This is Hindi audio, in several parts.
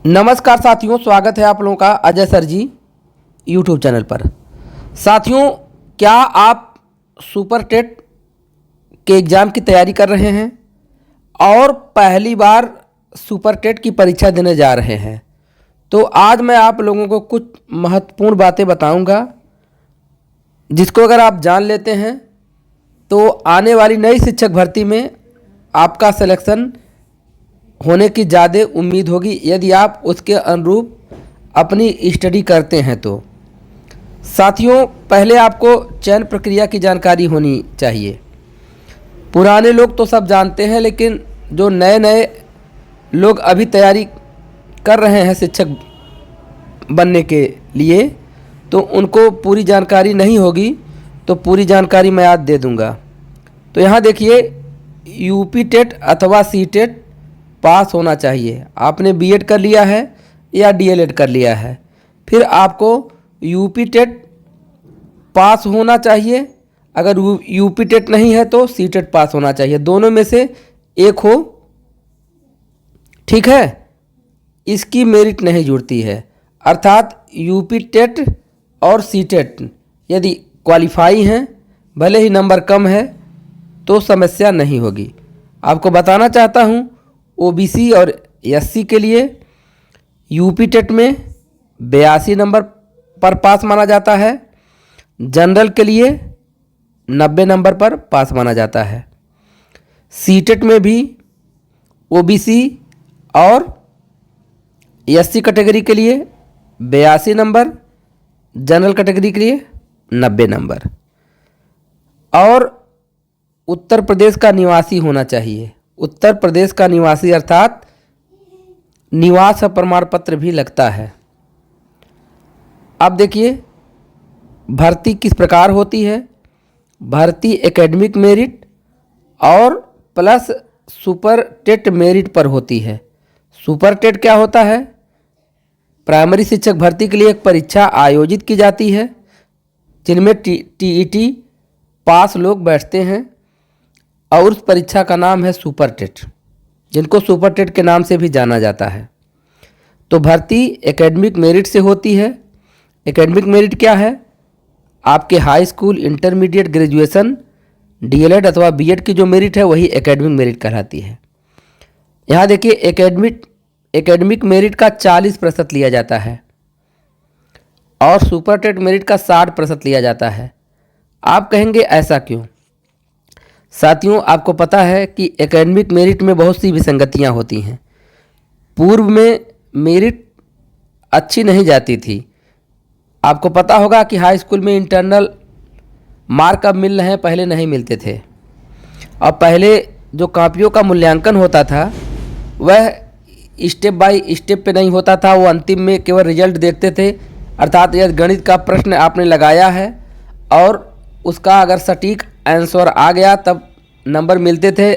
नमस्कार साथियों, स्वागत है आप लोगों का अजय सर जी यूट्यूब चैनल पर। साथियों, क्या आप सुपर टेट के एग्ज़ाम की तैयारी कर रहे हैं और पहली बार सुपर टेट की परीक्षा देने जा रहे हैं? तो आज मैं आप लोगों को कुछ महत्वपूर्ण बातें बताऊंगा, जिसको अगर आप जान लेते हैं तो आने वाली नई शिक्षक भर्ती में आपका सिलेक्शन होने की ज़्यादा उम्मीद होगी, यदि आप उसके अनुरूप अपनी स्टडी करते हैं तो। साथियों, पहले आपको चयन प्रक्रिया की जानकारी होनी चाहिए। पुराने लोग तो सब जानते हैं, लेकिन जो नए नए लोग अभी तैयारी कर रहे हैं शिक्षक बनने के लिए, तो उनको पूरी जानकारी नहीं होगी, तो पूरी जानकारी मैं आज दे दूंगा। तो यहाँ देखिए, यूपी टेट अथवा सी टेट पास होना चाहिए। आपने बीएड कर लिया है या डीएलएड कर लिया है, फिर आपको यूपी टेट पास होना चाहिए। अगर यूपी टेट नहीं है तो सी टेट पास होना चाहिए, दोनों में से एक हो, ठीक है। इसकी मेरिट नहीं जुड़ती है, अर्थात यूपी टेट और सी टेट यदि क्वालिफाई हैं, भले ही नंबर कम है तो समस्या नहीं होगी। आपको बताना चाहता हूँ, ओबीसी और एससी के लिए यूपी टेट में 82 नंबर पर पास माना जाता है, जनरल के लिए 90 नंबर पर पास माना जाता है। सी टेट में भी ओबीसी और एससी कैटेगरी के लिए 82 नंबर, जनरल कैटेगरी के लिए 90 नंबर, और उत्तर प्रदेश का निवासी होना चाहिए। उत्तर प्रदेश का निवासी अर्थात निवास प्रमाण पत्र भी लगता है। अब देखिए, भर्ती किस प्रकार होती है। भर्ती एकेडमिक मेरिट और प्लस सुपर टेट मेरिट पर होती है। सुपर टेट क्या होता है? प्राइमरी शिक्षक भर्ती के लिए एक परीक्षा आयोजित की जाती है, जिनमें टीईटी पास लोग बैठते हैं, और उस परीक्षा का नाम है सुपर टेट, जिनको सुपर टेट के नाम से भी जाना जाता है। तो भर्ती एकेडमिक मेरिट से होती है। एकेडमिक मेरिट क्या है? आपके high school, intermediate, graduation, DElEd अथवा बीएड की जो मेरिट है वही एकेडमिक मेरिट कहलाती है। यहाँ देखिए, एकेडमिक मेरिट का 40% लिया जाता है और सुपर टेट मेरिट का 60% लिया जाता है। आप कहेंगे ऐसा क्यों? साथियों, आपको पता है कि एकेडमिक मेरिट में बहुत सी विसंगतियां होती हैं। पूर्व में मेरिट अच्छी नहीं जाती थी। आपको पता होगा कि हाई स्कूल में इंटरनल मार्क अब मिल रहे हैं, पहले नहीं मिलते थे। और पहले जो कॉपियों का मूल्यांकन होता था वह स्टेप बाय स्टेप पे नहीं होता था, वो अंतिम में केवल रिजल्ट देखते थे। अर्थात यदि गणित का प्रश्न आपने लगाया है और उसका अगर सटीक आंसर आ गया तब नंबर मिलते थे,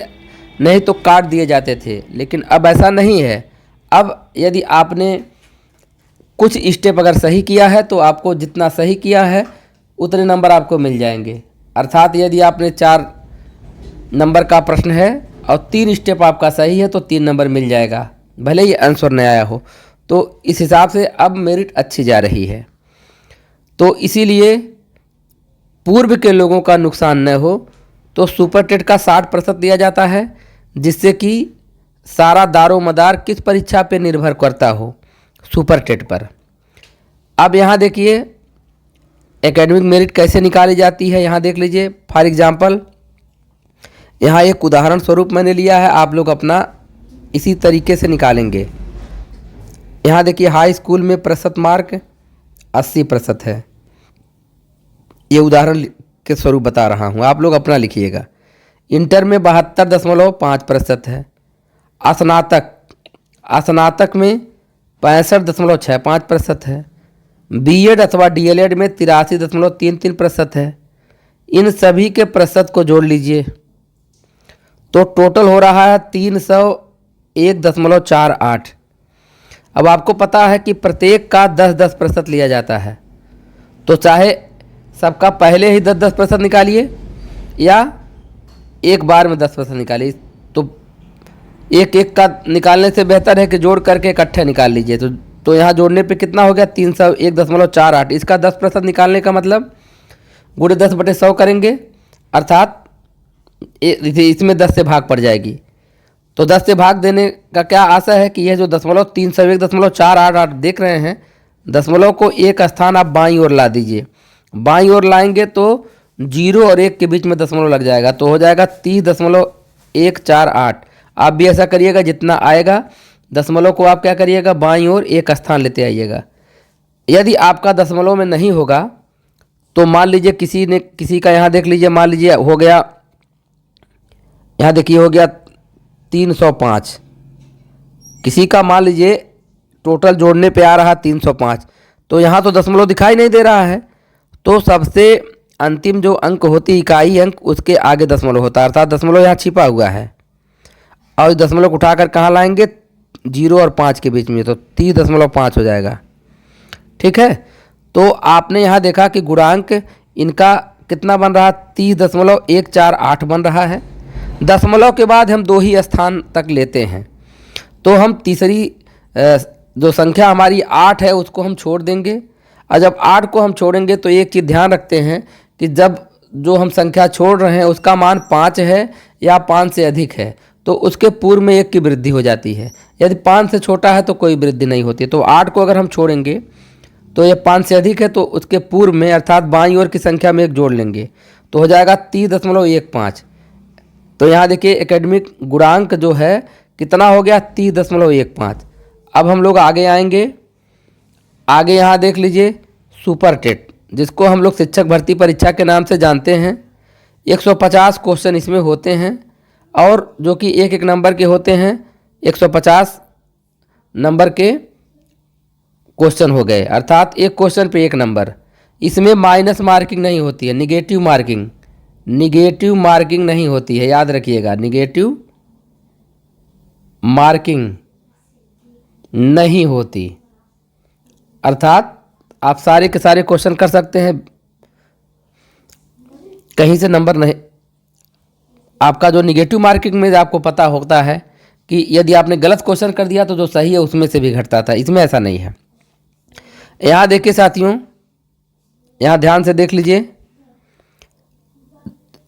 नहीं तो काट दिए जाते थे। लेकिन अब ऐसा नहीं है। अब यदि आपने कुछ स्टेप अगर सही किया है तो आपको जितना सही किया है उतने नंबर आपको मिल जाएंगे। अर्थात यदि आपने 4 नंबर का प्रश्न है और 3 स्टेप आपका सही है तो 3 नंबर मिल जाएगा, भले ही आंसर नहीं आया हो। तो इस हिसाब से अब मेरिट अच्छी जा रही है। तो इसीलिए पूर्व के लोगों का नुकसान न हो तो सुपर टेट का 60% दिया जाता है, जिससे कि सारा दारोमदार किस परीक्षा पे निर्भर करता हो? सुपर टेट पर। अब यहाँ देखिए, एकेडमिक मेरिट कैसे निकाली जाती है, यहाँ देख लीजिए। फॉर एग्जांपल, यहाँ एक उदाहरण स्वरूप मैंने लिया है, आप लोग अपना इसी तरीके से निकालेंगे। यहाँ देखिए, हाई स्कूल में प्रतिशत मार्क 80% है। ये उदाहरण के स्वरूप बता रहा हूँ, आप लोग अपना लिखिएगा। इंटर में 72.5% है। स्नातक में 65.65% है। बीएड अथवा डीएलएड में 83.33% है। इन सभी के प्रतिशत को जोड़ लीजिए तो टोटल हो रहा है 301.48। अब आपको पता है कि प्रत्येक का 10-10% लिया जाता है, तो चाहे सबका पहले ही 10-10% निकालिए या एक बार में 10% निकालिए, तो एक एक का निकालने से बेहतर है कि जोड़ करके इकट्ठे निकाल लीजिए। तो यहाँ जोड़ने पे कितना हो गया 301.48। इसका 10% निकालने का मतलब गुणे 10/100 करेंगे, अर्थात इसमें 10 से भाग पड़ जाएगी। तो 10 से भाग देने का क्या आशा है कि यह जो 301.488 देख रहे हैं, दशमलव को एक स्थान आप बाईं ओर ला दीजिए। बाईं ओर लाएंगे तो 0 और 1 के बीच में दशमलव लग जाएगा, तो हो जाएगा 30.148। आप भी ऐसा करिएगा, जितना आएगा दशमलव को आप क्या करिएगा बाईं ओर एक स्थान लेते आइएगा। यदि आपका दशमलव में नहीं होगा तो मान लीजिए किसी का यहाँ देख लीजिए, मान लीजिए हो गया, यहाँ देखिए हो गया 305। किसी का मान लीजिए टोटल जोड़ने पे आ रहा 305, तो यहाँ तो दशमलव दिखाई नहीं दे रहा है, तो सबसे अंतिम जो अंक होती इकाई अंक उसके आगे दशमलव होता है, अर्थात दशमलव यहाँ छिपा हुआ है। और इस दशमलव को उठाकर कहाँ लाएंगे 0 और 5 के बीच में, तो 30.5 हो जाएगा। ठीक है, तो आपने यहाँ देखा कि गुणांक इनका कितना बन रहा 30.148 बन रहा है। दशमलव के बाद हम 2 ही स्थान तक लेते हैं, तो हम तीसरी जो संख्या हमारी 8 है उसको हम छोड़ देंगे। और जब 8 को हम छोड़ेंगे तो एक चीज़ ध्यान रखते हैं कि जब जो हम संख्या छोड़ रहे हैं उसका मान 5 है या 5 से अधिक है तो उसके पूर्व में 1 की वृद्धि हो जाती है। यदि 5 से छोटा है तो कोई वृद्धि नहीं होती। तो 8 को अगर हम छोड़ेंगे तो ये 5 से अधिक है तो उसके पूर्व में अर्थात बाईं ओर की संख्या में 1 जोड़ लेंगे, तो हो जाएगा 30.15। तो यहाँ देखिए एकेडमिक गुणांक जो है कितना हो गया 30.15। अब हम लोग आगे आएंगे। आगे यहाँ देख लीजिए सुपर टेट, जिसको हम लोग शिक्षक भर्ती परीक्षा के नाम से जानते हैं। 150 क्वेश्चन इसमें होते हैं और जो कि एक एक नंबर के होते हैं। 150 नंबर के क्वेश्चन हो गए, अर्थात एक क्वेश्चन पे 1 नंबर। इसमें माइनस मार्किंग नहीं होती है, निगेटिव मार्किंग नहीं होती है, याद रखिएगा, निगेटिव मार्किंग नहीं होती। अर्थात आप सारे के सारे क्वेश्चन कर सकते हैं, कहीं से नंबर नहीं। आपका जो निगेटिव मार्किंग में आपको पता होता है कि यदि आपने गलत क्वेश्चन कर दिया तो जो सही है उसमें से भी घटता था, इसमें ऐसा नहीं है। यहाँ देखिए साथियों, यहाँ ध्यान से देख लीजिए,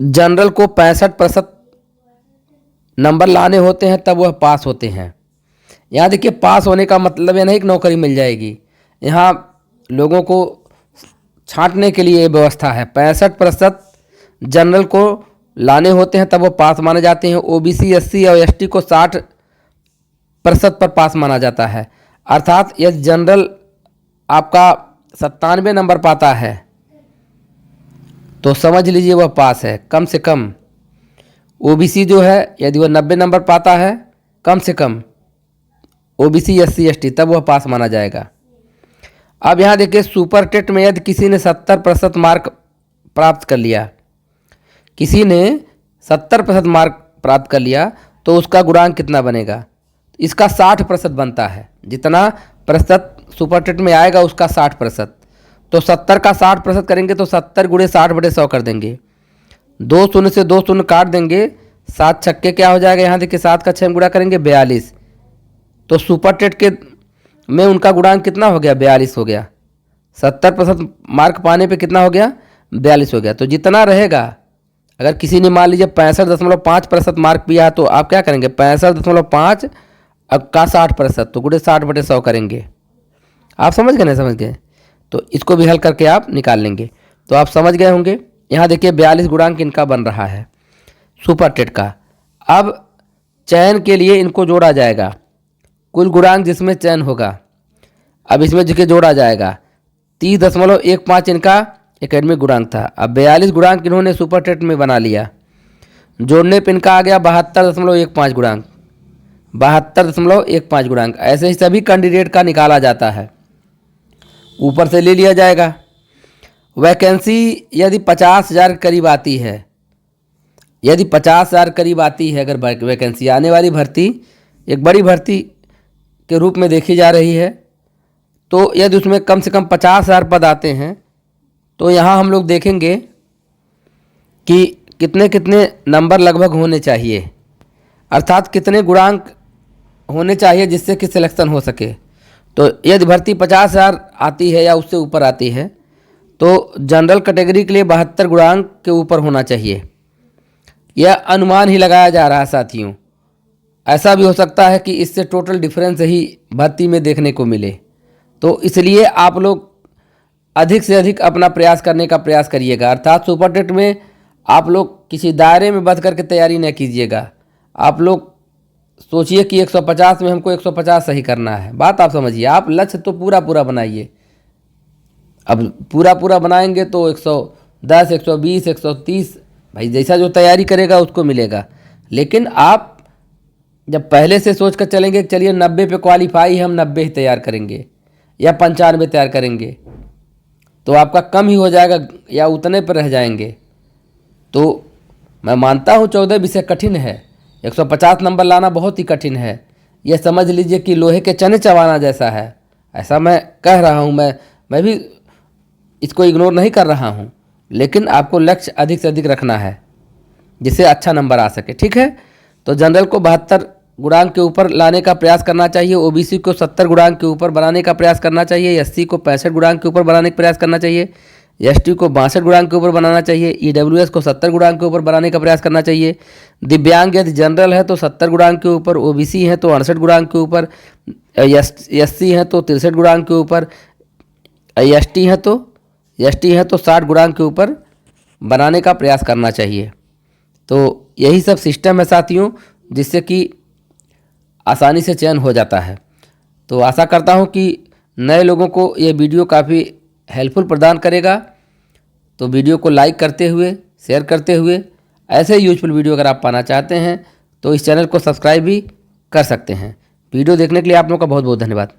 जनरल को 65% नंबर लाने होते हैं तब वह पास होते हैं। यहाँ देखिए पास होने का मतलब यह नहीं कि नौकरी मिल जाएगी, यहाँ लोगों को छांटने के लिए ये व्यवस्था है। 65% जनरल को लाने होते हैं तब वो पास माने जाते हैं। ओबीसी, एससी और एसटी को 60% पर पास माना जाता है। अर्थात यदि जनरल आपका 97 नंबर पाता है तो समझ लीजिए वह पास है कम से कम। ओबीसी जो है यदि वह 90 नंबर पाता है कम से कम, ओबीसी, एससी, एसटी, तब वह पास माना जाएगा। अब यहाँ देखिए सुपर टेट में यदि किसी ने 70% मार्क प्राप्त कर लिया, किसी ने 70% मार्क प्राप्त कर लिया तो उसका गुणांक कितना बनेगा? इसका 60% बनता है। जितना प्रतिशत सुपर टेट में आएगा उसका 60%। तो 70 का 60% करेंगे तो 70 गुणे 60/100 कर देंगे। 2 शून्य से 2 शून्य काट देंगे, 7 छक्के क्या हो जाएगा, यहाँ देखिए 7 का 6 गुणा करेंगे 42। तो सुपर टेट के में उनका गुणांक कितना हो गया? 42 हो गया। 70% मार्क पाने पे कितना हो गया? 42 हो गया। तो जितना रहेगा, अगर किसी ने मान लीजिए 65.5% मार्क किया तो आप क्या करेंगे? 65.5 का 60%, तो गुणे 60/100 करेंगे। आप समझ गए? नहीं समझ गए तो इसको भी हल करके आप निकाल लेंगे। तो आप समझ गए होंगे। यहाँ देखिए 42 गुणांक इनका बन रहा है सुपर टेट का। अब चयन के लिए इनको जोड़ा जाएगा, कुल गुणांक जिसमें चयन होगा। अब इसमें जिसके जोड़ा जाएगा 30.15 इनका एकेडमिक गुणांक था। अब 42 गुणांक इन्होंने सुपर टेट में बना लिया। जोड़ने पे इनका आ गया 72.15 गुणांक, 72.15 गुणांक। ऐसे ही सभी कैंडिडेट का निकाला जाता है, ऊपर से ले लिया जाएगा। वैकेंसी यदि 50,000 करीब आती है, यदि 50,000 करीब आती है, अगर वैकेंसी आने वाली भर्ती एक बड़ी भर्ती के रूप में देखी जा रही है, तो यदि उसमें कम से कम 50,000 पद आते हैं तो यहाँ हम लोग देखेंगे कि कितने कितने नंबर लगभग होने चाहिए। अर्थात कितने गुणांक होने चाहिए जिससे कि सिलेक्शन हो सके। तो यदि भर्ती 50,000 आती है या उससे ऊपर आती है तो जनरल कैटेगरी के लिए 72 गुणांक के ऊपर होना चाहिए। यह अनुमान ही लगाया जा रहा है साथियों, ऐसा भी हो सकता है कि इससे टोटल डिफरेंस ही भर्ती में देखने को मिले। तो इसलिए आप लोग अधिक से अधिक अपना प्रयास करने का प्रयास करिएगा। अर्थात सुपर टेट में आप लोग किसी दायरे में बंध करके तैयारी न कीजिएगा। आप लोग सोचिए कि 150 में हमको 150 सही करना है, बात आप समझिए। आप लक्ष्य तो पूरा पूरा बनाइए। अब पूरा पूरा बनाएंगे तो 110, 120, 130 भाई जैसा जो तैयारी करेगा उसको मिलेगा। लेकिन आप जब पहले से सोच कर चलेंगे कि चलिए 90 पे क्वालिफाई है, हम 90 ही तैयार करेंगे या 95 तैयार करेंगे, तो आपका कम ही हो जाएगा या उतने पर रह जाएंगे। तो मैं मानता हूँ 14 विषय कठिन है, 150 नंबर लाना बहुत ही कठिन है। यह समझ लीजिए कि लोहे के चने चबाना जैसा है, ऐसा मैं कह रहा हूँ। मैं भी इसको इग्नोर नहीं कर रहा हूँ, लेकिन आपको लक्ष्य अधिक से अधिक रखना है जिससे अच्छा नंबर आ सके, ठीक है। तो जनरल को 72 गुणांक के ऊपर लाने का प्रयास करना चाहिए, ओबीसी को 70 गुणांक के ऊपर बनाने का प्रयास करना चाहिए, एससी को 65 गुणांक के ऊपर बनाने का प्रयास करना चाहिए, एसटी को 62 गुणांक के ऊपर बनाना चाहिए, ईडब्ल्यूएस को 70 गुणांक के ऊपर बनाने का प्रयास करना चाहिए। दिव्यांग यदि जनरल है तो 70 गुणांक के ऊपर, ओबीसी है तो 68 गुणांक के ऊपर, एससी है तो 63 गुणांक के ऊपर, एसटी है तो 60 गुणांक के ऊपर बनाने का प्रयास करना चाहिए। तो यही सब सिस्टम है साथियों, जिससे कि आसानी से चयन हो जाता है। तो आशा करता हूँ कि नए लोगों को ये वीडियो काफ़ी हेल्पफुल प्रदान करेगा। तो वीडियो को लाइक करते हुए, शेयर करते हुए ऐसे यूजफुल वीडियो अगर आप पाना चाहते हैं तो इस चैनल को सब्सक्राइब भी कर सकते हैं। वीडियो देखने के लिए आप लोगों का बहुत बहुत धन्यवाद।